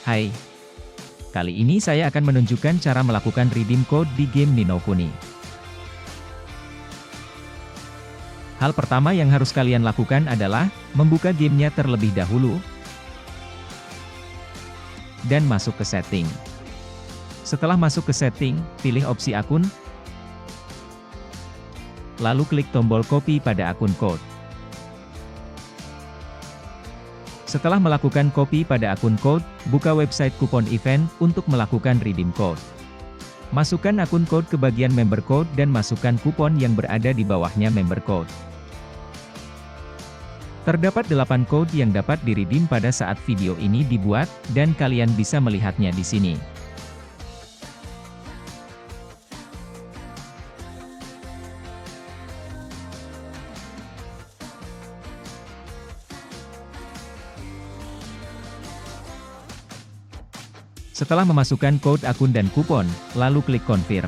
Hai, kali ini saya akan menunjukkan cara melakukan redeem code di game Ni no Kuni. Hal pertama yang harus kalian lakukan adalah, membuka gamenya terlebih dahulu, dan masuk ke setting. Setelah masuk ke setting, pilih opsi akun, lalu klik tombol copy pada akun code. Setelah melakukan copy pada akun code, buka website kupon event untuk melakukan redeem code. Masukkan akun code ke bagian member code dan masukkan kupon yang berada di bawahnya member code. Terdapat 8 code yang dapat di-redeem pada saat video ini dibuat, dan kalian bisa melihatnya di sini. Setelah memasukkan kode akun dan kupon, lalu klik confirm.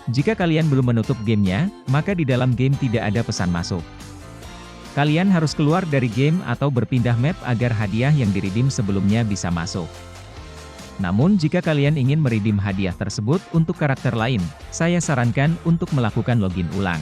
Jika kalian belum menutup gamenya, maka di dalam game tidak ada pesan masuk. Kalian harus keluar dari game atau berpindah map agar hadiah yang di-redeem sebelumnya bisa masuk. Namun jika kalian ingin meredeem hadiah tersebut untuk karakter lain, saya sarankan untuk melakukan login ulang.